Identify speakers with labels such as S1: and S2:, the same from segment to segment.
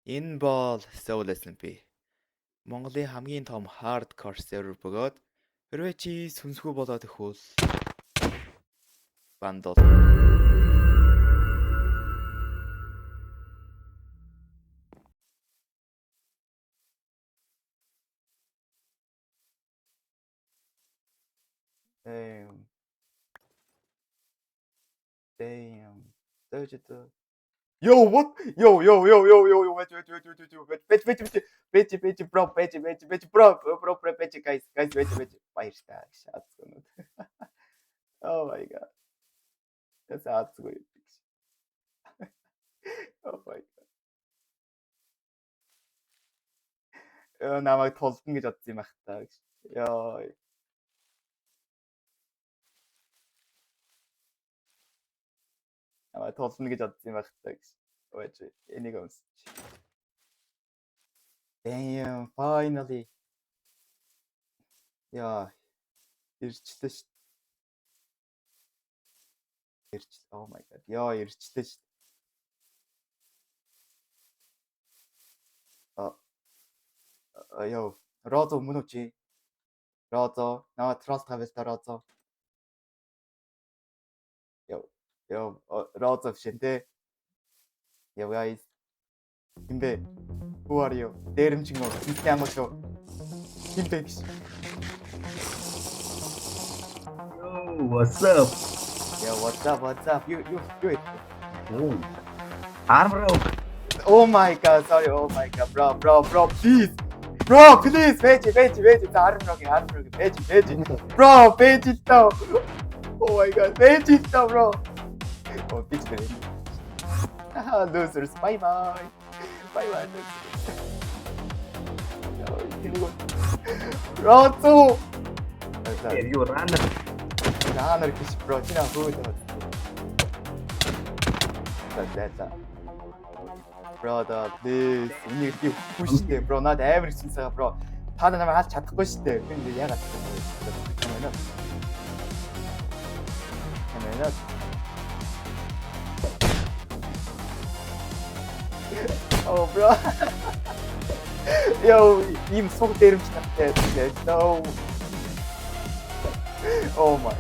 S1: Энэ бол Soul SMP. Монголын хамгийн том hardcore server бөгөөд хэрвээ чи сүнсгүй болоод ихвэл бандол. Damn. Yo, what? Yo, вэж, bro, guys, вэж. Баярлалаа. Шаацгонод. Oh my god. Шаацгүй. Oh my god. Намайг толдно гэж бодсон юм ах та гэж. Яа. Намайг толдно гэж бодсон юм ах та гэж. Вэж, энийг өмсч. Damn, finally. Яа. Ирчлээ шүү. Oh my god. Яа, ирчлээ шүү. Yo, Розо мөн үү чи? Розо, наа трust тавьж та Розо. Yo, Розо шинтэй. Yo guys. Хинбэ? Who are you? Дээрэмчин гоо. Хинтэй ангуу шүү. Хинбэ гэж.
S2: Yo, what's up?
S1: Yo, what's up? You do it.
S2: Oh. Armor.
S1: Oh my god, sorry. Oh my god, bro, please. Bro, please, вэж. Армрог, вэж. Bro, вэж таа. Oh my god, вэж таа, bro. Oh, bitch. Losers, bye. Розо.
S2: Hey, you runner.
S1: Runner гэж bro, чи наа хөөд. That's Brother, please. Энийг би өгөхгүй шүү дээ. Bro, наад амар их зүйлсаа bro. Та намайг хаалж чадахгүй шүү дээ. Би ингэ яагаад юм бэ? Oh bro. Yo, ийм суг дээрэмч таттай. No. Oh my.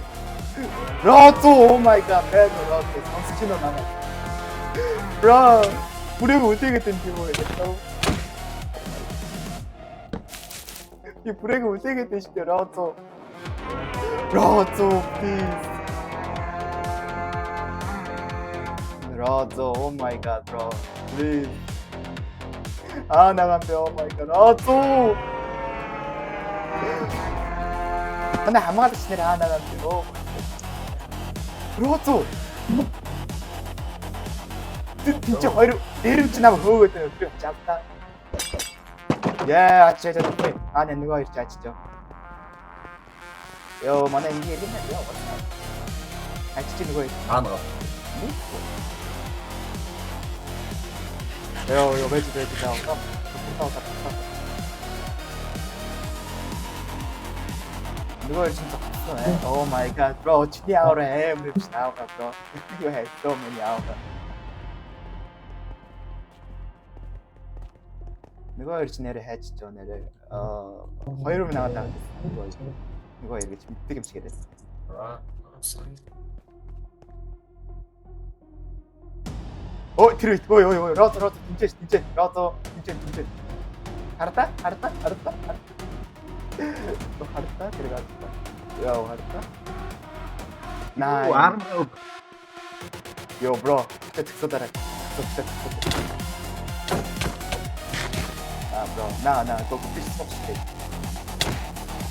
S1: Розо, oh my god. Розо, сонсч байна намайг. Bro. Бүрэг үдээгээд энэ юм уу? Би бүрэг үдээгээд байна шүү дээ, Розо. Розо, please. Розо, oh my god, bro. Please. 나간대, oh my god. Розо. 근데 한마디 치네라 나간대. Oh. Розо. 진짜 хоёр дээрэмч намайг хөөгөөд байна. Би чамтаа. Яа, ачаа. Нэг хоёр чаачаа. Йоо, манай ингэ иргэн яа. Ачаа нөгөө.
S2: Армор.
S1: Yo, вэж таа. Нөгөө чинь тохсон. Oh my god, bro. Чиний аавар амар биш аавар bro. You have so many аавар. Нөгөө хоёр ч нэрээ хайчиж байгаа нэрээ. Хоёр минь аваад байгаа. Нөгөө хоёр гэж мэддэг юм шиг яриад. Ой, тэр үед. Ой, Розо тэмцээ. Розо тэмцээ. Хардаа. Тэр. Яа, хардаа. Наа.
S2: Armor.
S1: Yo, bro. Тэцэсэдэрэ. Bro. На, гоо биш соштэй.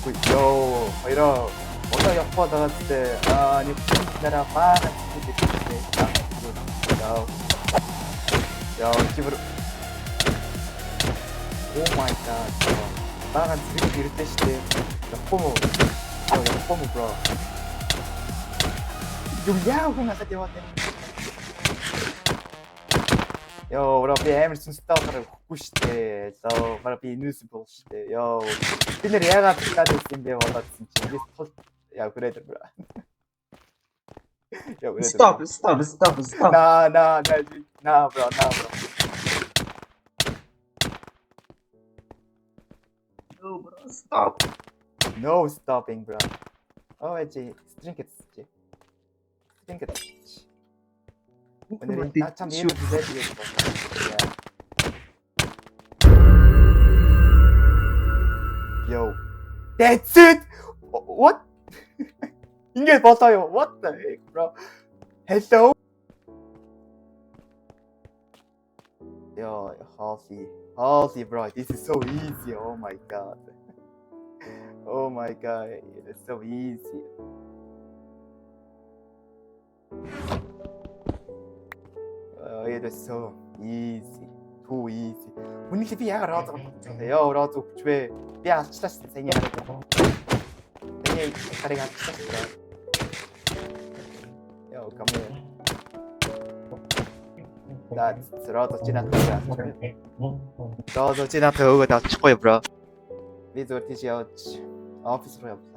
S1: Ой, yo, хоёроо. Одоо явах байгаадтэй. Нэг нэраа баа гэдэг. Яа, чивэр. Oh my god. Бага зэрэг ирдэ штэ. Япон bro. Юм яа хүн хасаад яваад байна. Yo, bro, би амар сүнстэй болохоор өгөхгүй штэ. Лоо, бара би invincible штэ. Yo. Би нэр яагаад таад байсан бэ болоодсэн чинь. Би тул яа гүрээд bro.
S2: Stop.
S1: Nah, bro.
S2: Stop.
S1: No stopping, bro. Oh, string it. 오늘은 나참 이해를 부탁드리겠습니다. Yo, that's it. What? 이게 벗어요. What the heck, bro? Hello. Yo, Halsey, bro. This is so easy. Oh my god. Oh my god, it is so easy. It is so easy. Too easy. Үнэхээр би яг розог бодчихлоо. Яа, розог хүчвэ. Би алчлаа шүү дээ. Саяны хараад. Саяны харыг алчлаа шүү дээ. Яа, come here. розог чи надад өгөөд. Розог чи надад өгөөд авчихгүй, bro. Би зөвхөн тийш явж офис руу явлаа.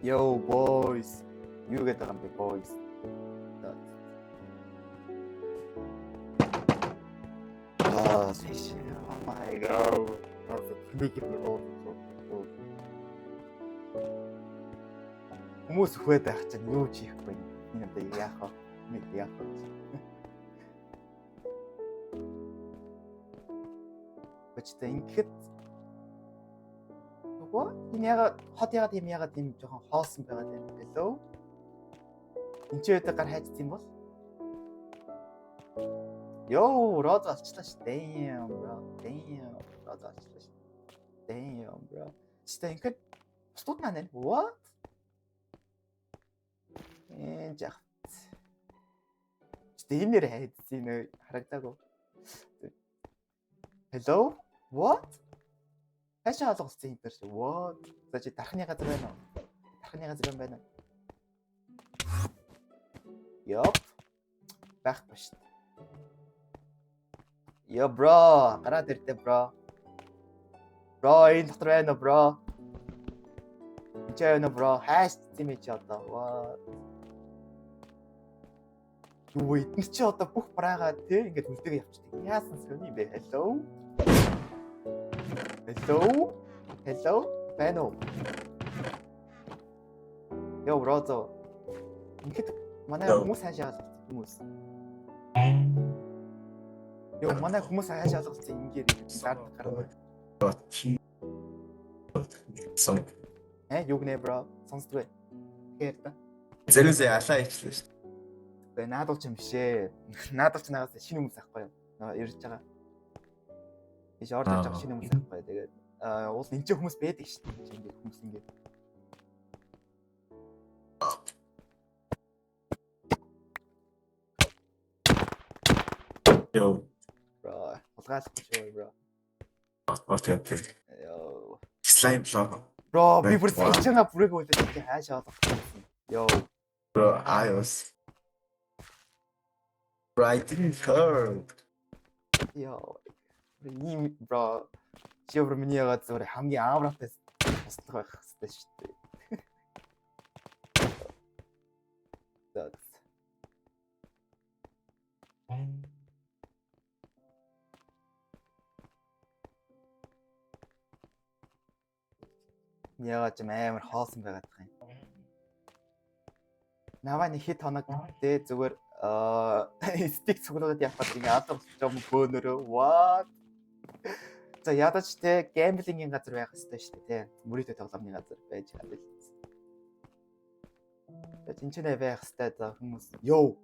S1: Yo, boys. You get the big boys. Oh, my god. That's a big deal. Хүмүүс хөөд байх чинь юу ч хийхгүй. Энэ одоо яах вэ? Нэг яах вэ? Бачтай ингээд нөгөө энэ ягаад хот ягаад юм жоохон хоосон байгаад байна гэлөө. Энд ч өдөө гар хайцсан юм бол. Йоо, род алчлаа ш. Damn, bro. Род алчлаа ш. Damn, bro. Сте ингээд студ маань what? Жах. Сте энээр хайцсан нэ харагдаагүй. Hello? What? Хашаа алгацсан юм дээр чи what? За чи дархны газар байна уу? Дархны газар юм байна уу? Ёп. Байхгүй шүү дээ. Yo bro, гараад ирдэ bro. Bro, энэ дотор байна уу bro? Энд байна уу bro? Хайцсан юм чи одоо. What? Юу эдгээр чи одоо бүх браага те ингээд үлдэгээ явчихдаг. Яасан сони бэ? Hello? Hello? Байна уу? Yo bro. Ингээд манай хүмүүс хаашаа хүмүүс. Yo, манай хүмүүс хаашаа алгацсан ингээд гарна.
S3: Сон.
S1: Юу гэнэ bro? Сонсдгүй. Тэгэхээр та.
S3: Зэрүүсээ алаа ичлээ шүү дээ.
S1: Наадууч юм бишээ. Наадууч нагаас шинэ хүмүүс авахгүй юу? Ирж байгаа. Иш орж ирж байгаа шинэ хүмүүс авахгүй. Тэгээд уул энэ ч хүмүүс байдаг шүү дээ. Ингээд хүмүүс ингээд.
S3: Йоо.
S1: Bro, улгаалахгүй шүү bro.
S3: Окей.
S1: Йоо.
S3: Slime blog.
S1: Bro, би бүр цаашаа бүрэг үлдээ чи хаашаа олох. Йоо.
S3: Bro, iOS. Bro, I didn't heard.
S1: Йоо. Ийм bro. Чи бүр миний ягаад зүгээр хамгийн аавраатай туслах байх хэрэгтэй шүү дээ. That's. Ягаад ч амар хоосон байгаад байгаа юм. Наваа нэг хит хоног гэдэг зүгээр стик цуглуулад явхад ингээ алга болж байгаа юм бөөнөрөө. What? За ядаж те гэмблингийн газар байх хэрэгтэй шүү дээ те. Мөрөдөө тоглоомны газар байж чадвал. Тэгээд энэ ч нэ байх хэрэгтэй за хүмүүс. Yo.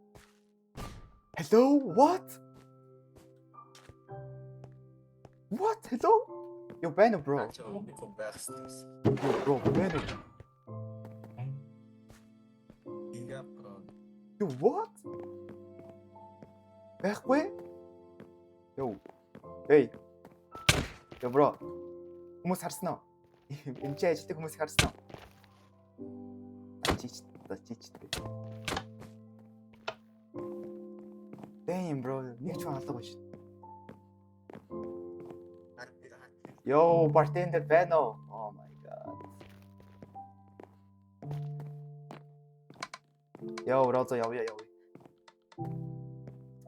S1: Hello, what? What? Hello? Yo, байна уу, bro? Yo, bro, байна уу? Yo, what? Байхгүй? Yo. Hey. Yo, bro. Хүмүүс харсан уу? Энд чи ажилладаг хүмүүс харсан уу? Чич. Damn, bro. Нэг ч хаалга биш. Yo, bartender байна уу? Oh my god. Yo, Розо явъя.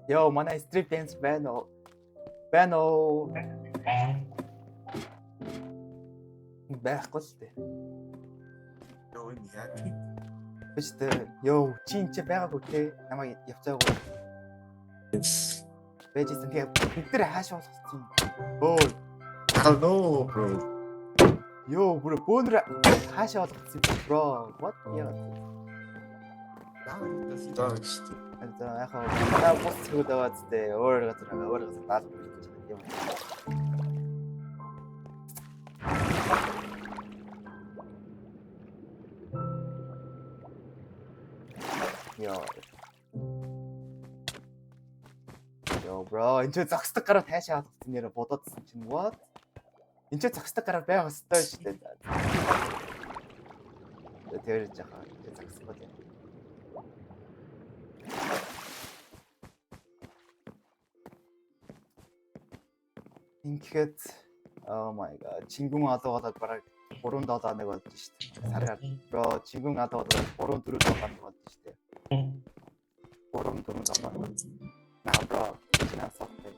S1: Yo, манай strip dance байна уу? Байна уу? Байхгүй л дээ.
S3: Yo, энэ яг.
S1: Биш дээ. Yo, чи энэ ч байгаагүй те. Намайг явцаагүй.
S3: Yes.
S1: Бэжсэн тэгээ бид нар хаашаа болохсон юм. Өө,
S3: Hello, bro.
S1: yo, бро бөөнөр хаашаа болгоцсон юм bro. What? Яа.
S3: Дагч.
S1: За яхаа бус цэгүүд байгаа зү өөр газар даалгавар хийж байгаа юм. Yo bro, энэ ч зогсдог гараа таашаа хатсан нэрэ бодоодсэн чинь what? Энд ч зогсдог гараа байх ёстой шүү дээ. Тэр жахаа зогсох юм. Ингээд oh my god, чингүн адуугаад бараг 3-7 болж шүү дээ. Саргаар бро, чингүн адуугаад 3-4 7 болж шүү дээ. 3-4 7. Наа бро, чинаа сохтой.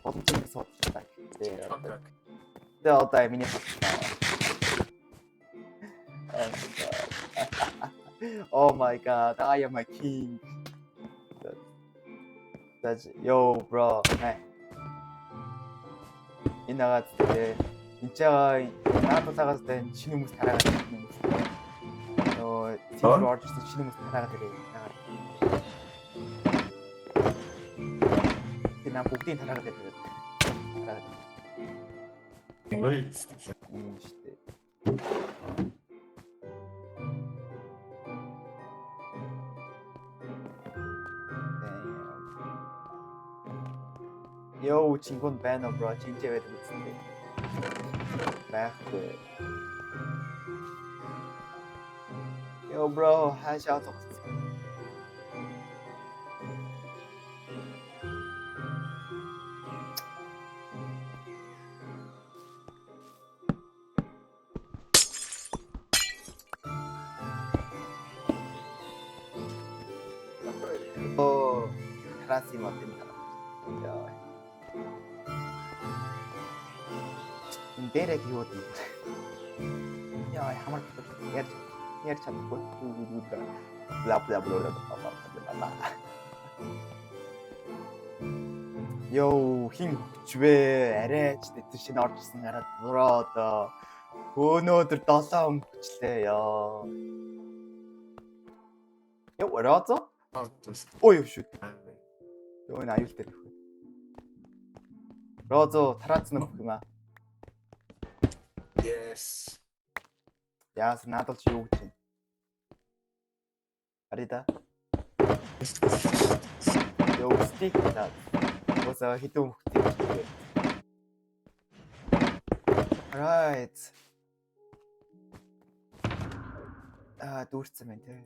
S1: Бодсон сохтой. Тэгээ одоо миний сохтой. Oh my god, I am a king. That's yo bro. Инагаад тэгээ энэ наадлагаас тэ шинэ хүмүүс тараагаад хүмүүс. Нөө тийм орж ирсэн шинэ хүмүүс тараагаад ирээ. Тэгээ бүгдийг тараагаад ирээ. Тараагаад.
S3: Ой.
S1: Штэ. Yo, 친구는 байна уу bro? 진짜 왜 그랬는데? байхгүй. Yo bro, хаашаа тоглосон? Оо, красиво 된다. 야. Дээрээ хийвүүд. Яа, хамар ярьж чадахгүй. Бла бла бла бла. Йоо, хин хүчвэ? Арайч тэр шинэ орж ирсэн гараад буруу одоо өнөөдөр 7 хүчлээ яа. Йоо, ороо. Ой, шүт. Йоо, энэ аюул дээр их. Розо тараацсан бүх юм аа.
S3: Yes.
S1: Яас надад ч юу гэж байна. Арида. Йоо, стик даа. Босоо хитэн хөхтэй. Right. Дүүрсэн байна те.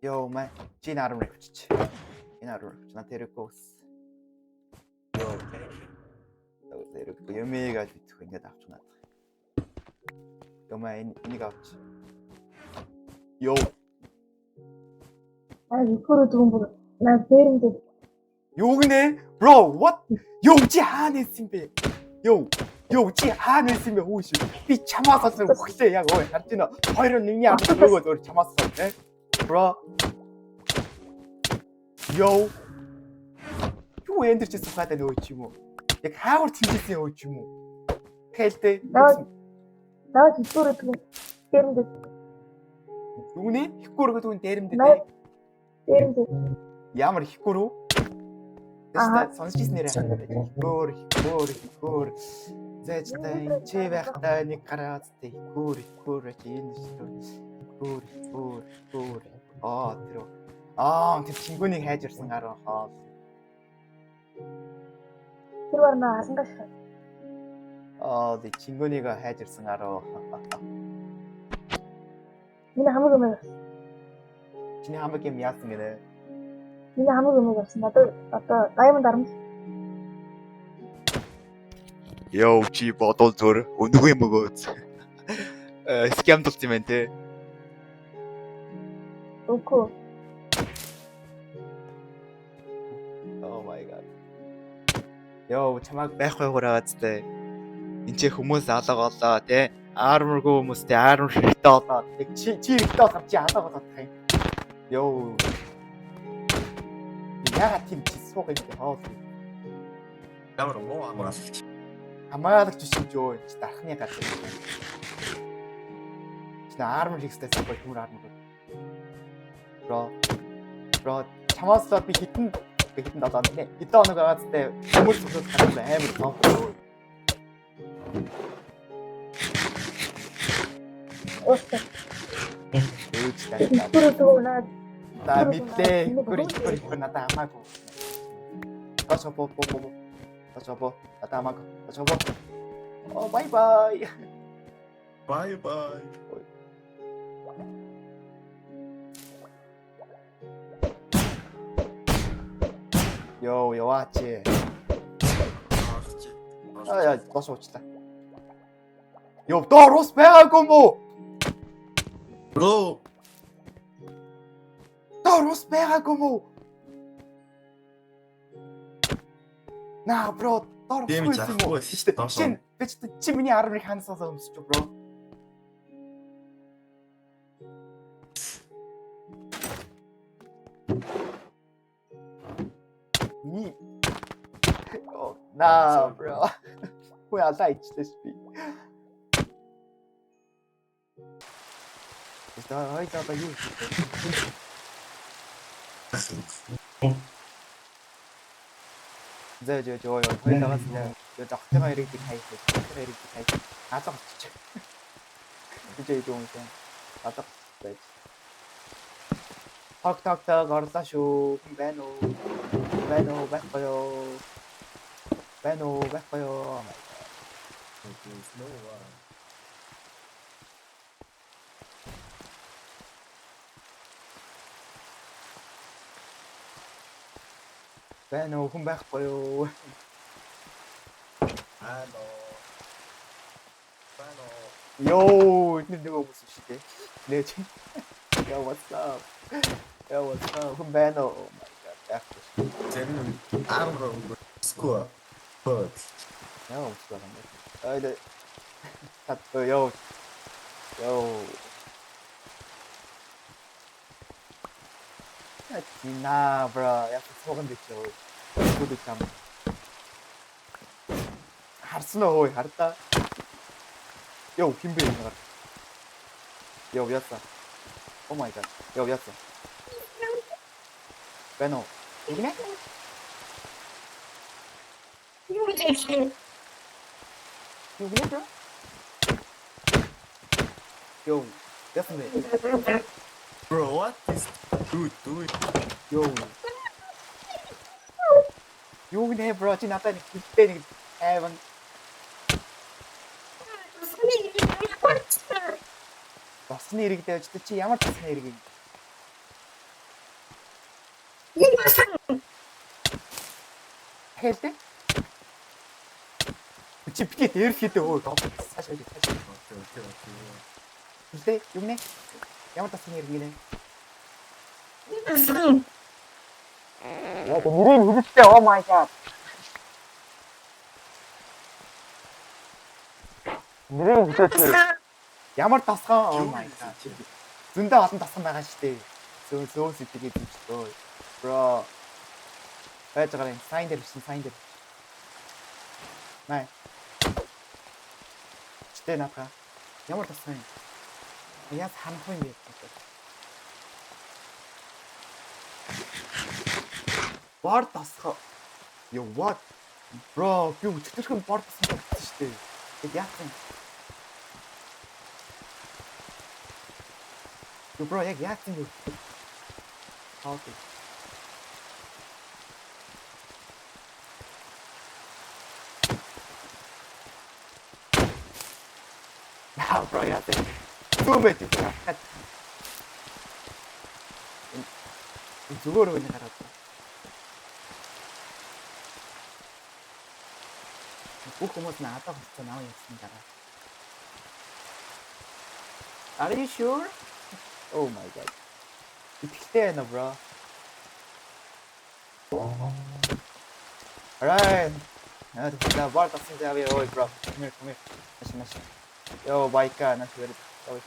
S1: Йоо, мэ чи нарам ревч. Энэ аруу на тэрэггүйс.
S3: Yo.
S1: Тэрэг юмээг авчих ингээд авчих надад. Юмаа энийг авч. Йоо.
S4: 이거를 두고 보고 나 베린데
S1: Юу гинэ? Bro, what? Юу чи хаана ирсэн бэ? Юу чи хаана ирсэн бэ хүүш? Би чамаас олсон хөглөө яг ой харж байна. 2-1-ний авч нөгөөд өөр чамаас олсон те. Bro. Юу энэ ч сухатай нөө ч юм уу? Яг хаагур тэмцсэн өө ч юм уу? Хэлтэй.
S4: 나 이거를 두고 베린데
S1: Нүгний хикгүүргөө түүн дээрэмдээ.
S4: 베린데
S1: Ямар хикгүүр үү? Тэстэй сонсчихсэн нэрээ. Хикгүүр. Зэжтэй чи байхдаа нэг гараад тэ хикгүүр чи энэ шүү. Хикгүүр. Тэр чингүнийг хайж ирсэн гараа хаа.
S4: 들어와 나 생각해
S1: 네 친구니가 해줄승 하러.
S4: 니네 아무 의미가 없어
S1: 진이 한 번께 미안했습니다.
S4: 니네 아무 의미가 없어 나도 아까 나이만 다름
S1: Yo, чи бодол зөр өнгөө юм өгөөц. Скам дутсан байна те.
S4: 놓고
S1: Йоо, чамайг байхгүй гураагац тэ. Энд чи хүмүүс алга олоо тий. Арморгүй хүмүүстэй армор хэрэгтэй болоо. Тэг чи хэрэгтэй болохоор чи алга болоод тань. Йоо. Яа тийм чи суух юм бэ хоо.
S3: Ямар муу амар асуулт.
S1: Хамаалагч шимж өө чи дарахны газар. Чи армор хийхтэй сахгүй түр армор. Бро чамаас л би хитэн 7 хоног нэ. 7 хоног агаадтай хүмүүс цогцол гарсан амар том.
S4: Өөстө.
S1: Өөч тань.
S4: Бүрдүүнаа
S1: Та мэдээ. Гүр надаа хамаагүй. Тасапо. Надаа хамаагүй. Тасапо. Оо бай бай.
S3: Bye bye.
S1: Йоо, яваач. Аа, бос уучлаа. Йоо, доор ус байгаагүй мүү?
S3: Bro.
S1: Доор ус байгаагүй мүү? Наа, бро, доор ус
S3: Тийм
S1: байсан юм уу?
S3: жахгүй шүү дээ.
S1: Чи миний армыг ханасаас өмсөж бро. Ни. Наа, бро. Hoe lijkt this be? Is dat hij dat bij jou? 저 거기 나갔으면 저 작대가 이렇게 다 있어. 작대가 이렇게 다 있어. 아딱 진짜. 이제 좀 아딱 됐지. 탁탁탁 알았다쇼. 매노 바꿔요. 매노 바꿔요.
S3: There's no one.
S1: 매노 바꿔요. Yo, ini 누가 무슨 시대? 내 친. Yo, what's up? Yo, what's up? Humbeno. Oh my god, back to
S3: 쟤는 아무로 스코어. But
S1: 내가 없어 근데. 아, 이제 요. 야, 지나, bro. 약간 속은 됐죠. 그것도 참. harusnya hoy, harta. Yo, 김배 있는 거. Yo, biasa. Oh my god. Yo, biasa. Beno. 여기네? 여기네, bro? Yo, definitely.
S3: bro, what is dude doing?
S1: Yo. 여기네, bro. 지나다니 그때는 해방. 무슨 일이기 때문에 진짜 야말 무슨 일이기. 할 때? 집게 이렇게 때 오, 사실.
S3: 오케이.
S1: 근데 용네 야말 무슨 일이기네. 야, 그 미래는 무슨 오 마이 갓. 미래는 무슨 ямар тасган oh my god. Зөндөө олон тасган байгаа шүү дээ. Зөөс итгэж дийчтэй. Bro. Байж байгаа юм. Сайн дээр. Най. Чтэй наатаа. Ямар тасган юм. Яа ханах юм бэ? Бор тасган. Yo what? Bro, би өчтөрхөн бор тасган болсон шүү дээ. Тэг яах юм? Yo bro, яг яатсан юу? Окей. Наа bro яатсан. Түмэт. Зүгээр үний гараад. Бүх хүмүүс надад хөцөө наваа явсан дараа. Are you sure? Oh my god. Итгэлтэй байна, bro. Alright. Да, бар тасан зав яа, ой, bro. Come here. Маш. Yo, байка, наш вэр. Ой.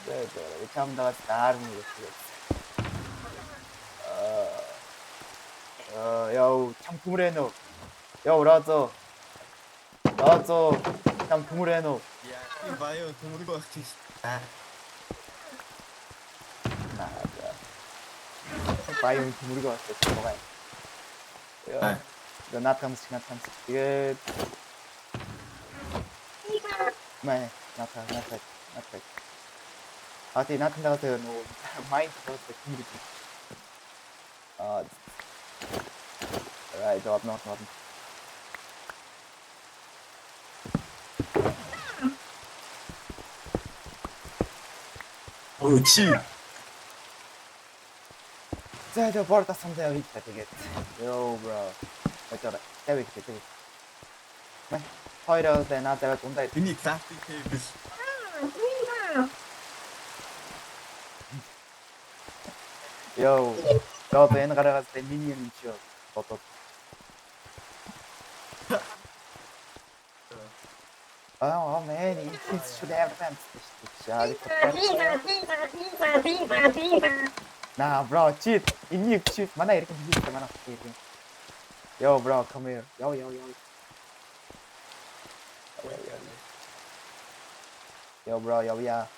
S1: Дэдэ, чамдаа таарна гэж. Yo, 참 구물해노. Yo, 라조. 참 구물해노.
S3: Yeah, you buy a tumulgo. Ah,
S1: 나자. 바이온 구물이 왔어. 뭐가?
S3: 아.
S1: 너 나탐스. 이게 네, 나타. 아티 나탄다 같아요. 너 마인드 버스 구물이. Right, not.
S3: oh, cheap.
S1: 저 버터 상자에 있다 되게. Yo, bro. 어쩌라. 대위. 네. 허이러 때 나한테 온다.
S3: You need crafting table.
S1: Yo, 너도 얘는 가려갔을 때 미니언 치워. 어떠? Oh man, it should have been. Nah, bro, cheat. Ini cheat. Mana 이렇게 cheat mana? Yo, bro, come here. Yo. Yo, bro, ya.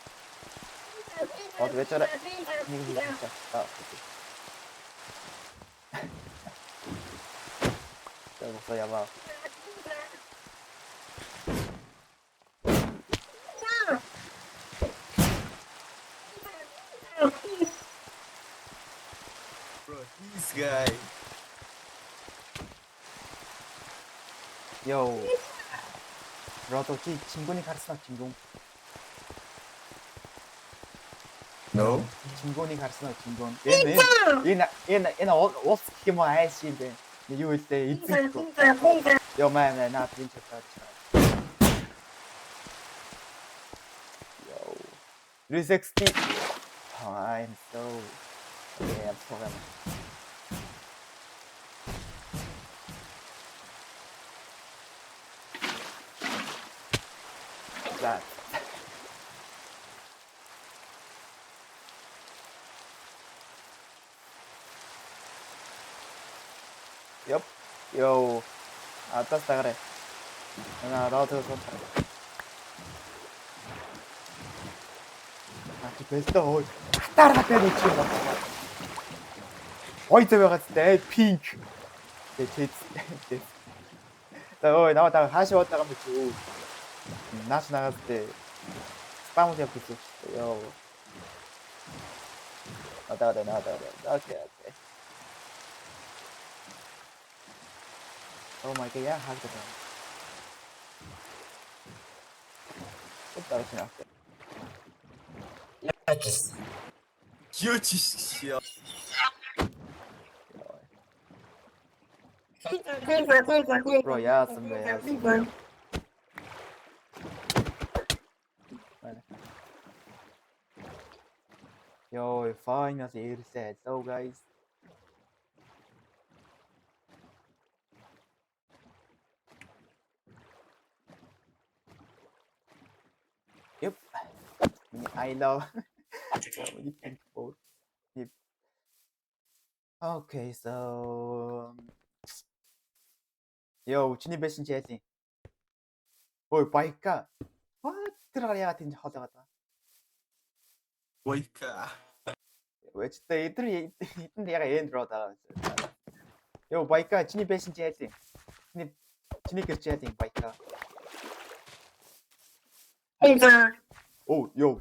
S1: 왜 저래? 이거 진짜. 저거 써야 봐.
S3: Bro, this guy.
S1: Yo. bro, 또 진곤이 가르쳐 진곤.
S3: No.
S1: 진곤이 가르쳐 진곤. 얘는 어떻게 뭐 아이씨인데. You will say it's Yo man, not winter touch. Yo. 360. Oh, I'm so sorry. That. Yup. Yo. 떴다 그래. 나 너도 좋다. 그 베스트 따라가 빼놓지 마. 어이때 왜 갔을 때 핑크. 나 나왔다가 다시 왔다가 또 나시 나갔을 때 스파무 잡고 있어. 요. 나왔다. 오케이. Oh my god, 하겠다. 또 따라치 나왔대.
S3: Huge shit.
S1: Bro, yeah, someday. Yo, finally it said so, guys. Yep. I know. Yep. Okay, so yo, 진입했신 재생. 바이까. 들어가야 된지 하다가.
S3: Boyka.
S1: 왜 진짜 이틀이 얘가 얘 들어다. 요, 바이까 진입했신 재생. 진입했신 재생 바이까. 오, 요,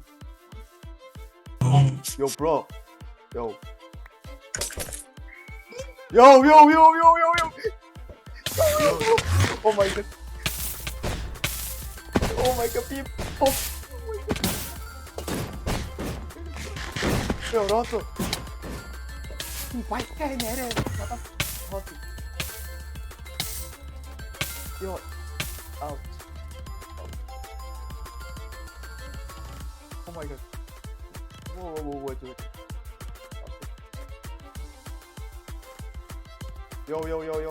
S1: bro. Yo, oh my god, beep. Yo, 나왔어. 바이크에 내려. 나왔어. Yo, ouch. Oh my god. Whoa,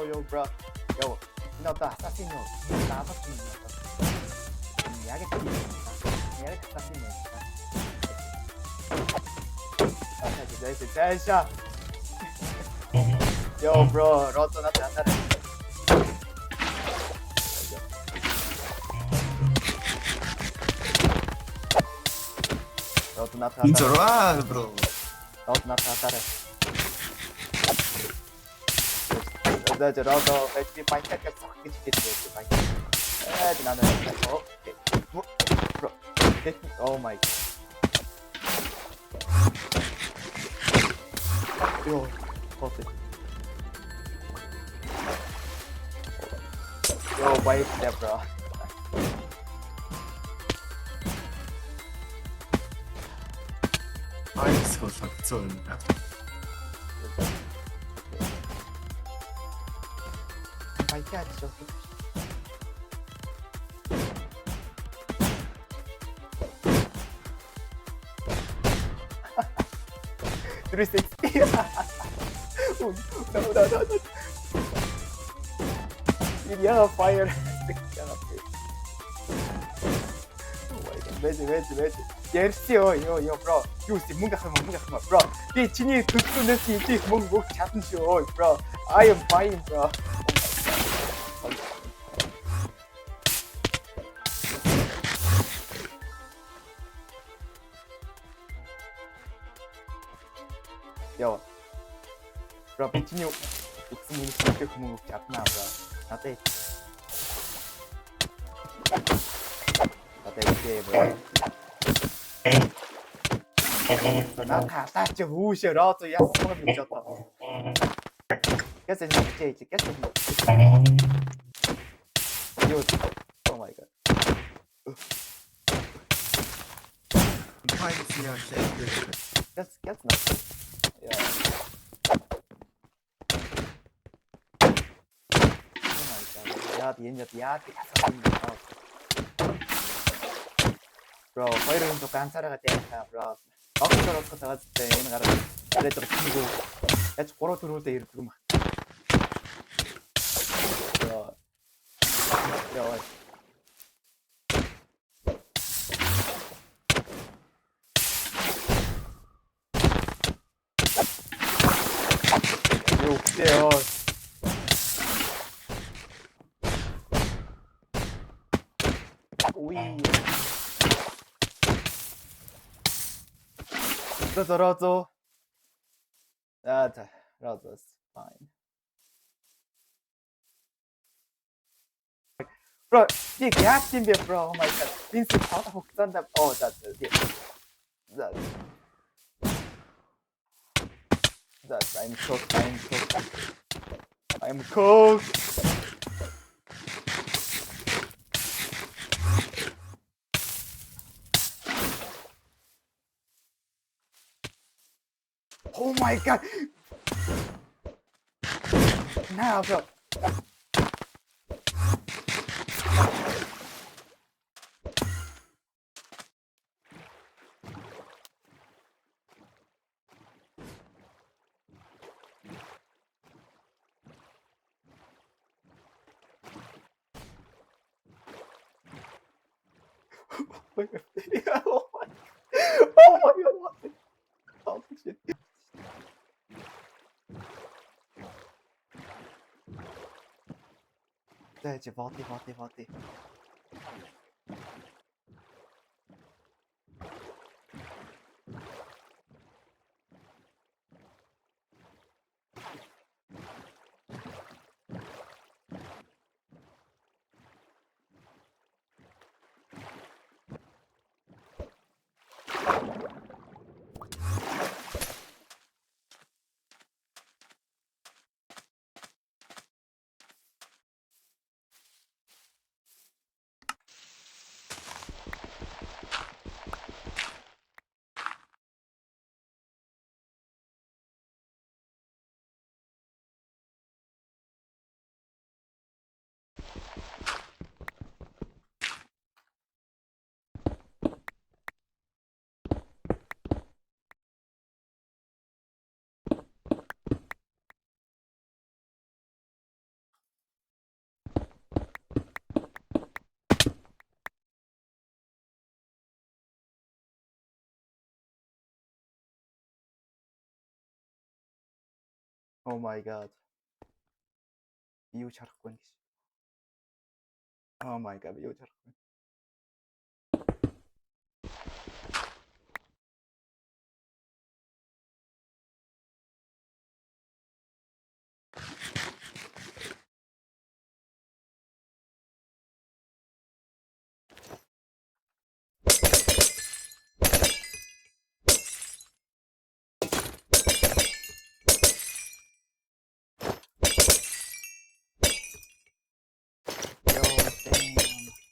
S1: Yo, bro. Йоо. Энэ одоо асасын юу? Наадах юм одоо. Яг тийм. Яг асасын юм. Зайша. Yo, bro, Roto na tanda. Roto na tanda.
S3: Inzorwa, bro.
S1: Roto na tanda. Dajde Roto, već ti panjka kad svaki će ti panjka. Ti nadam da je okej. Bro, oh my god. Yo, pote. Yo, wait there, bro.
S3: Ay, so faktion.
S1: Panjka čo? 360. No. Yellow fire. Oh my god. Вэж. Ярьсан ёо bro. Юу си мөнгө авах юм bro. Би чиний төлөвлөнөөс идэх мөнгө өгч чадна шүү bro. I am fine bro. Yo. Bro, би чиний өгсөн мөнгө идэх мөнгө өгч чадна bro. Надад okay bro. Наад хатаа чи хүүшээ Розо яссан юм ч одоо. Гэс энэ чийж гэс. Юу. Oh my god.
S3: Kind of see how shit.
S1: Гэс на. Yeah. Oh my god. Яад. Bro, хоёрын то ганцаараа дайхаа bro. Огцороо тагаад энэ гараад арай дөрөвчгөө. Яц 3 төрөөдөө ирдэг юм. Яа. Ёо. Уи. Розо. Rozo's fine. Bro, 이게 계약팀이야, bro. Oh my god. 빈스 바다 복산다. That's I'm cooked. Oh my god. Now, bro. Oh my god, what the oh shit. Dajcie wody. Oh my god. Би юу чарахгүй гэж. Oh my god, би юу чарахгүй.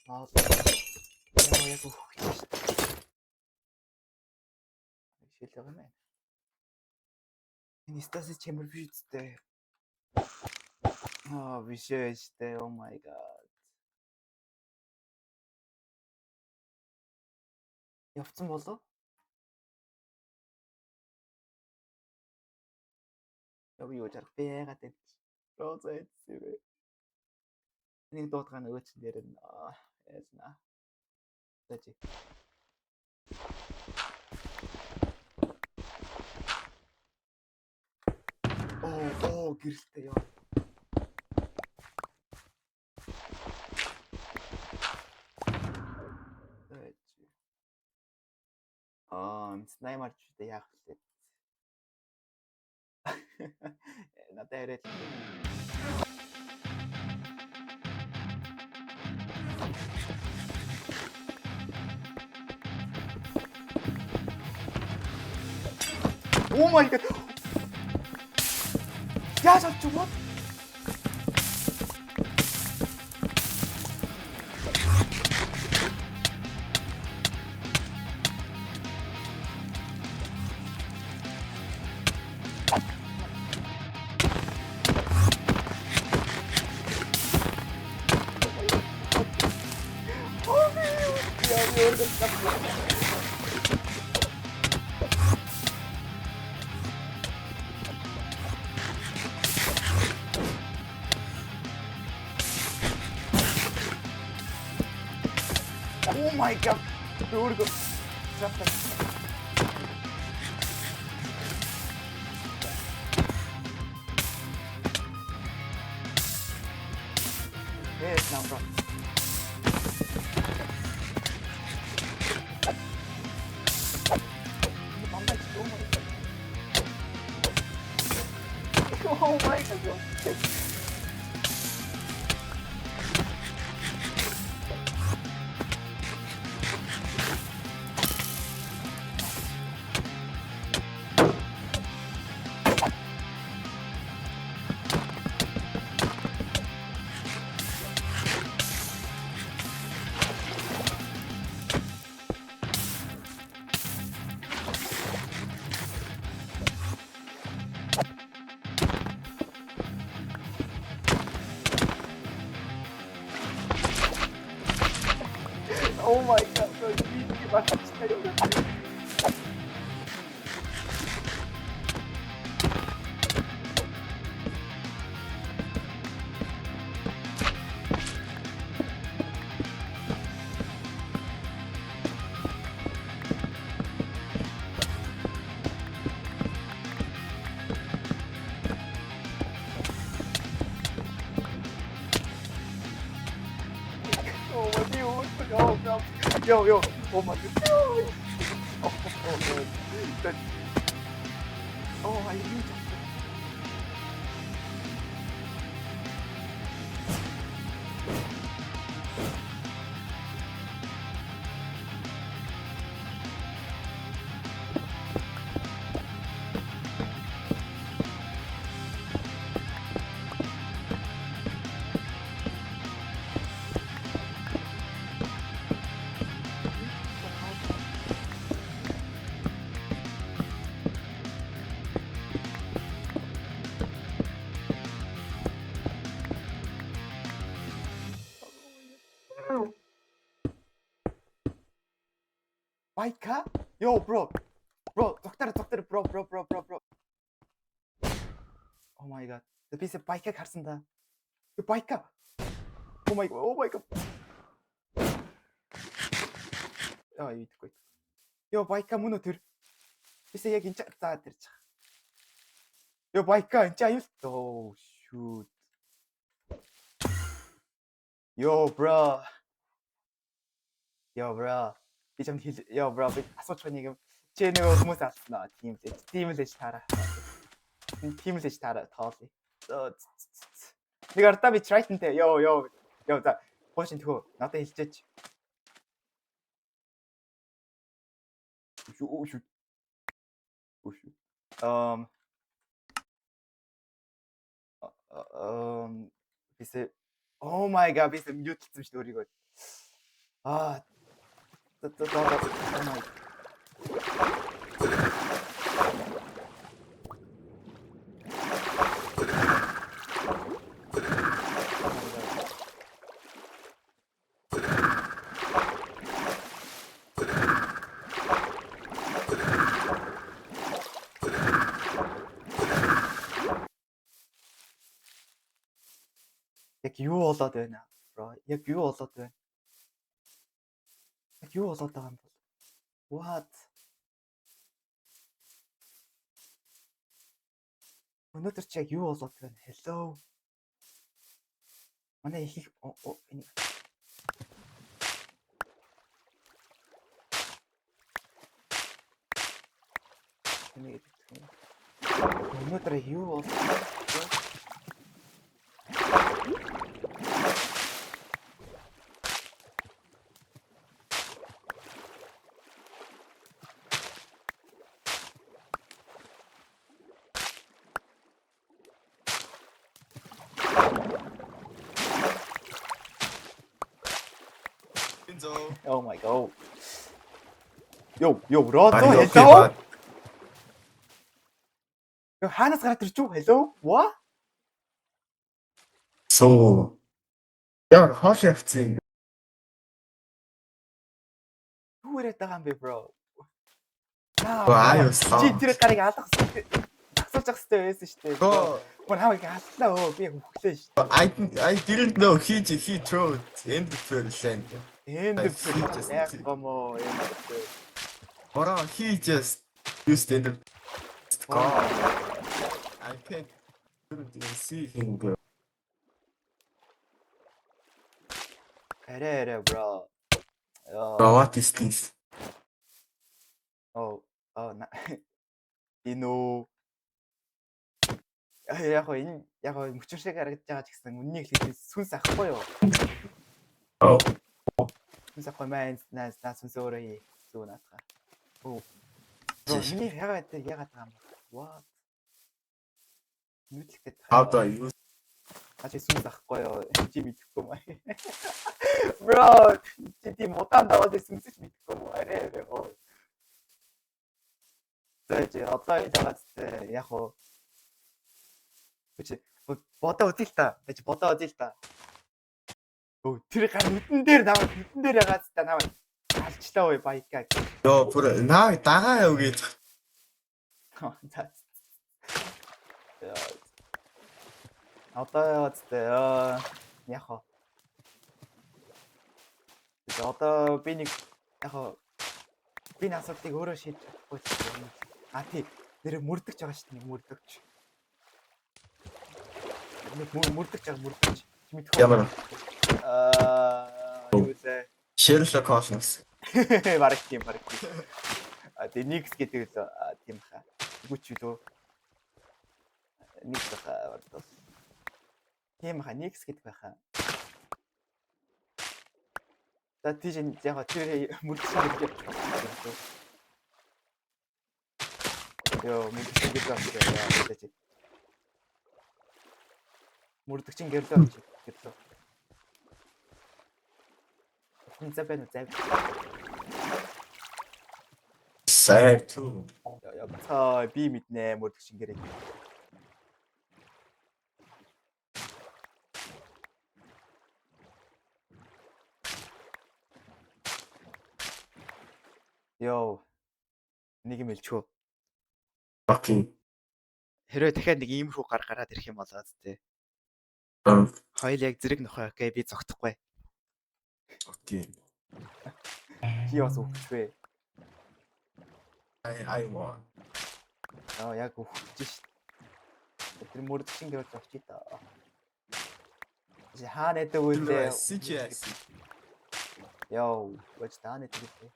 S1: Яа яг хөөхтэй шүү дээ. Шилдэг юм байна. Энэ стаси чембер биш үстэй. Биш ээ. Oh my god. Явцсан болов? Яв юу чарах байгаад байд. Розет зүрэ. Нэг дуутгаа нөгөөч дээр нь яснаа. Тэжи. Гэрэлтэй яа. Тэжи. Снаймер ч дээ яах вэ? Надад яриад. Oh my god. Яаж авч юу? Oh my god. Durgo. Yes, now, bro. Oh my god. Oh my god, bro, you need to give us a Oh my god, yo, oh my god. Oh, I need to. Байка? Yo, bro, доктор, bro. Oh my god. Би байкаг харсан да. Байка. Oh my god. Идэхгүй. Yo, байка мөн үү тэр? Бисээ яг энэ за тэрч. Yo байка энэ аюул оо shoot. Yo bro. Би чамд хэл yo bro би асууж байгаа нэг юм. Чи нөгөө хүмүүс алснаа тийм л ээж таараа. Тийм л ээж таараа тоолъё. Нэг ардаа би трайтэнтэй yo за гоочин тхөө надад хэлчихэж. Shoot. Бисээ oh my god бисээ мьютлсэн шүү дээ өөрийгөө. Аа. Oh my. Яг юу болоод байна бро? Яг юу болоод байна? Яг юу болоод байгаа юм бол? What? Өнөөдөр чи яг юу болоод байна? Hello. Манай их энийг өнөөдөр юу болоод Oh my god. Yo bro. Hello. Yo хаанаас гараад ирж юу? Hello? What?
S5: So, яа хоол явцсан.
S1: Юу яриад байгаа юм бэ bro?
S5: Аюус.
S1: Чи тэр гарыг алгах асууж явах хэрэгтэй байсан шүү дээ.
S5: Go.
S1: Гүн хамаг аллаа өө би хөглөө шүү дээ.
S5: I didn't know he threw in the land.
S1: Энд
S5: just-
S1: яг гомо энд.
S5: But he just used in the car. I couldn't even see him, bro.
S1: Арэ bro.
S5: Bro, what is this?
S1: Oh Ино. Яг энэ яг мөчөр шиг харагдаж байгаа ч гэсэн үннийг хэлээд сүнс ахгүй юу?
S5: Oh,
S1: Сүнс ахгүй маань наас сүнс өөрөө зүү наатаа. Оо. Миний ягаад байгаа юм бэ? What? Нүдлэгтэй.
S5: how do I use?
S1: Ачи сүнс ахгүй юу? Чи мэдэхгүй маа. Bro, чи тийм удаан даваад сүнсэж мэдэхгүй маа. Арэ. Зайчи одоо яагаад яг уу чи бодоо үзэл та. Чи бодоо үзэл та. Өө тэр гар нүдэн дээр ягаад та намайг алчлаа ой байка.
S5: Yo, bro, now дагаа яв гэж.
S1: Одоо яа яг уу. Одоо би нэг яг уу би асуултыг өөрөө шийдэж чадахгүй. А тий нэр мөрдөгч байгаа шүү дээ мөрдөгч. Нэг мөрдөгч мөрдөгч. Мэдхгүй.
S5: Ямар
S1: юу вэ?
S5: Sherlock Holmes.
S1: Бараг тийм. А тий Никс гэдэг л тийм хаа. Гүч юу? Никс хаа вардас. Тийм хаа Никс гэдэг байхаа. За тийш яг тэр мөрдөгч гэдэг. Йоо, мөрдөгч гэдэг байна. Мөрдөгчин гэрлөө чи гэрлөө. Энэ зэбэн зэб.
S5: Sad too.
S1: Яа, би мэднэ мөрдөгчин гэрээ. Йоо. Нэг юм хэлчихв.
S5: Fucking.
S1: Хэрвээ дахиад нэг иймэрхүү гараад ирэх юм болоо зү. Хоёул яг зэрэг нөхөө окей би зогтохгүй.
S5: Okay.
S1: Чи бас өгчвэ.
S5: I won.
S1: Яг өгч шít. Тэр мөрдчин гэж очиж та. Хаана гэдэг үлээ.
S5: CGS.
S1: Йоо, өч тааны тэгтээ.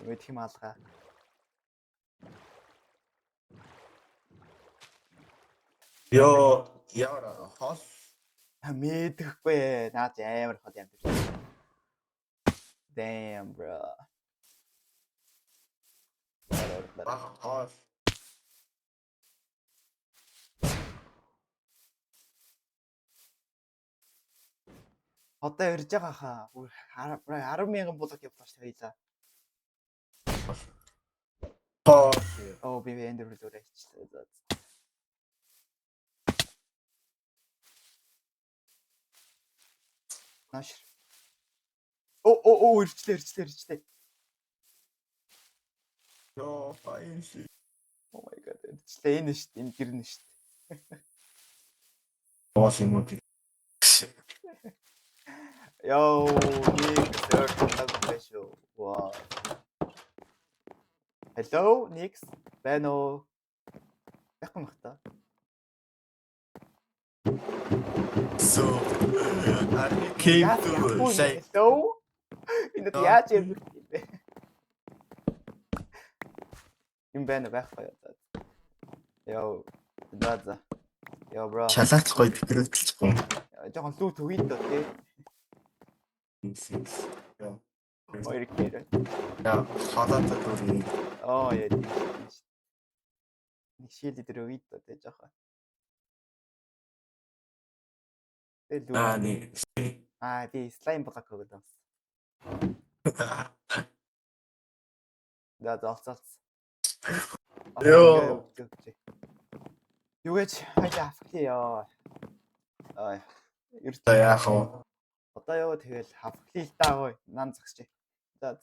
S1: Үгүй тийм алгаа.
S5: Yo, яара хол.
S1: Мэдхгүй наад амар хол юм тэр. Damn bro.
S5: Хол.
S1: Одоо ирж байгаа хаа. 10,000 булаг явуулаач тавьлаа.
S5: Хол.
S1: Оо би эндэр үлээрээ хийчихлээ. Нааш. Оо ирчлээ.
S5: Yo, fine shit.
S1: Oh my god. Ирчлээ энэ шүү дээ. Энэ гэрнэ шүү дээ.
S5: Boss юм уу?
S1: Йоо, нэг сөртөг байшоо. Wow. Hello, Nix. Байна уу? Яах юм хта?
S5: So, I came to say
S1: Hello. Энэ яаж юм бэ? Юм байна байхгүй яа. Йоо, даза. Йоо, bro.
S5: шалаач гоё фикрэлцчихгүй.
S1: Жохон лүү төгий дөө тий.
S5: Яа,
S1: Хоёр гэр.
S5: халаад дөрөв.
S1: Оо яа. Нэг шил дээр үед дөө тий жохон.
S5: Нэг.
S1: Би слайм блок өгöd бас. Да залцалц.
S5: Йоо.
S1: Юу гэж хайж авахлаа. Аа.
S5: За яах вэ?
S1: Одоо яа тэгэл авахлаа л даа гой. Нан зогсчих. За.